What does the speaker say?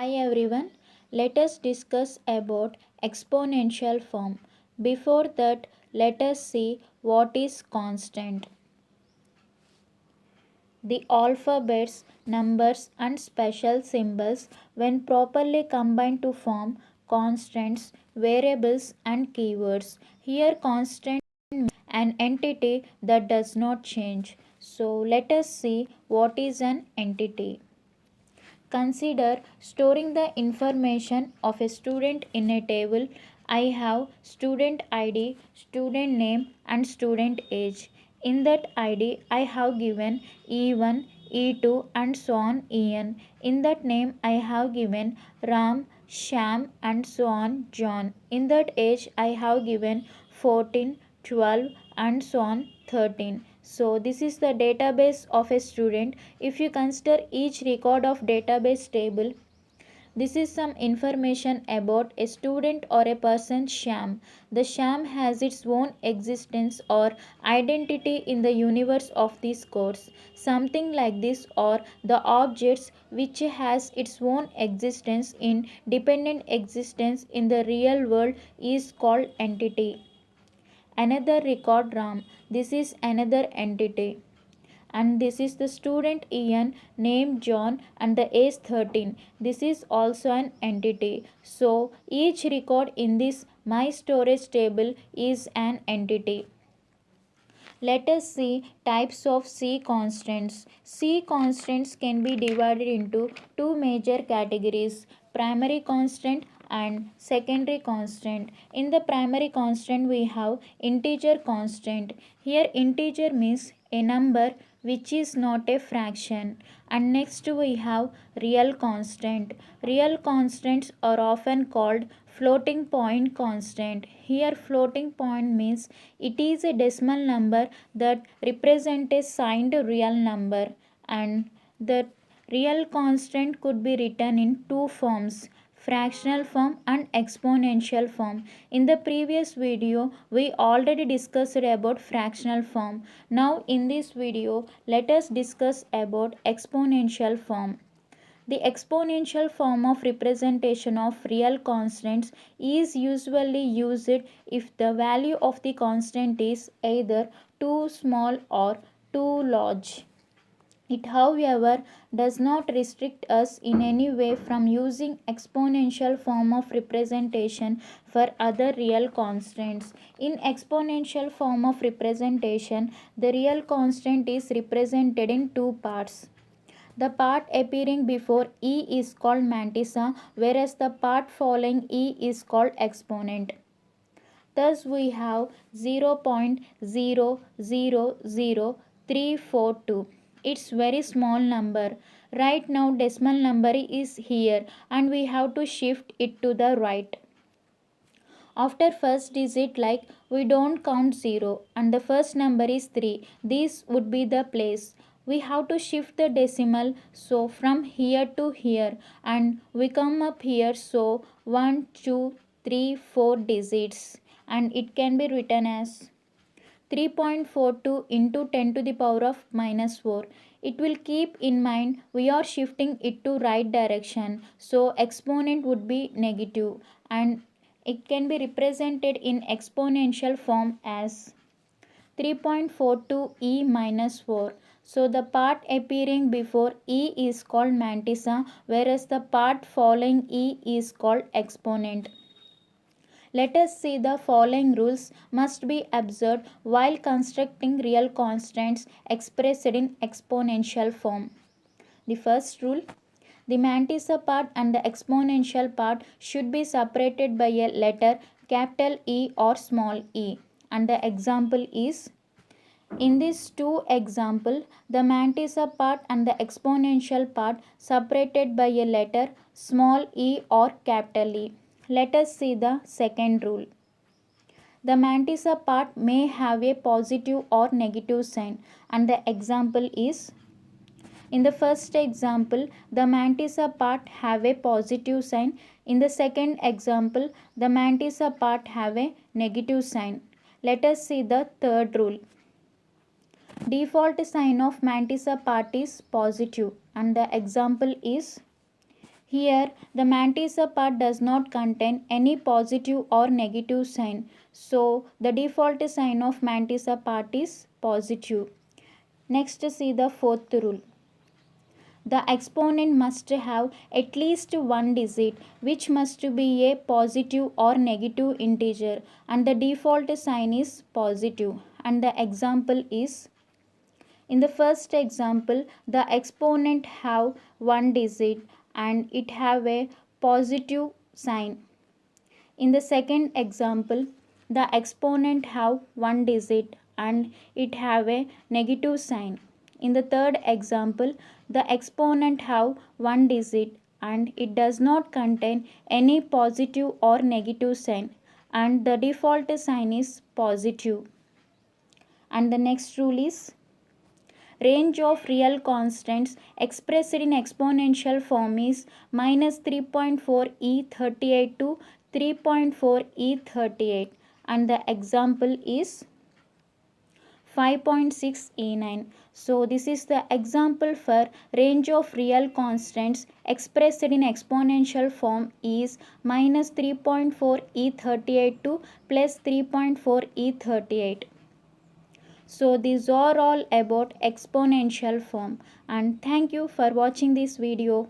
Hi everyone, let us discuss about exponential form. Before that, let us see what is constant. The alphabets, numbers and special symbols when properly combined to form constants, variables and keywords. Here constant means an entity that does not change. So let us see what is an entity. Consider storing the information of a student in a table. I have student ID, student name and student age. In that ID, I have given E1, E2 and so on En. In that name, I have given Ram, Sham and so on John. In that age, I have given 14, 12 and so on 13. So this is the database of a student. If you consider each record of database table, this is some information about a student or a person Sham. The Sham has its own existence or identity in the universe of this course. Something like this or the objects which has its own existence in dependent existence in the real world is called entity. Another record Ram. This is another entity. And this is the student Ian named John and the age 13. This is also an entity. So each record in this my storage table is an entity. Let us see types of C constants. C constants can be divided into two major categories, primary constant and secondary constant. In the primary constant we have integer constant. Here integer means a number which is not a fraction, and next we have real constant. Real constants are often called floating point constant. Here floating point means it is a decimal number that represents a signed real number, and the real constant could be written in two forms, fractional form and exponential form. In the previous video we already discussed about fractional form. Now in this video let us discuss about exponential form. The exponential form of representation of real constants is usually used if the value of the constant is either too small or too large. It, however, does not restrict us in any way from using exponential form of representation for other real constants. In exponential form of representation, the real constant is represented in two parts. The part appearing before E is called mantissa, whereas the part following E is called exponent. Thus we have 0.000342. It's very small number. Right now decimal number is here and we have to shift it to the right. After first digit, like we don't count 0 and the first number is 3. This would be the place. We have to shift the decimal, so from here to here, and we come up here, so 1 2 3 4 digits, and it can be written as 3.42 into 10 to the power of minus 4. It will keep in mind we are shifting it to right direction, so exponent would be negative, and it can be represented in exponential form as 3.42 e minus 4. So the part appearing before e is called mantissa, whereas the part following e is called exponent. Let us see the following rules must be observed while constructing real constants expressed in exponential form. The first rule: the mantissa part and the exponential part should be separated by a letter capital E or small e. And the example is, in this two example, the mantissa part and the exponential part separated by a letter small e or capital E. Let us see the second rule. The mantissa part may have a positive or negative sign, and the example is, in the first example, the mantissa part have a positive sign. In the second example, the mantissa part have a negative sign. Let us see the third rule. Default sign of mantissa part is positive, and the example is, Here, the mantissa part does not contain any positive or negative sign. So, the default sign of mantissa part is positive. Next, see the fourth rule. The exponent must have at least one digit which must be a positive or negative integer, and the default sign is positive. And the example is, in the first example, the exponent have one digit and it have a positive sign. In the second example, the exponent have one digit and it have a negative sign. In the third example, the exponent have one digit and it does not contain any positive or negative sign, and the default sign is positive. And the next rule is, range of real constants expressed in exponential form is minus 3.4 e38 to 3.4 e38, and the example is 5.6 e9. So this is the example for range of real constants expressed in exponential form is minus 3.4 e38 to plus 3.4 e38. So these are all about exponential form, and thank you for watching this video.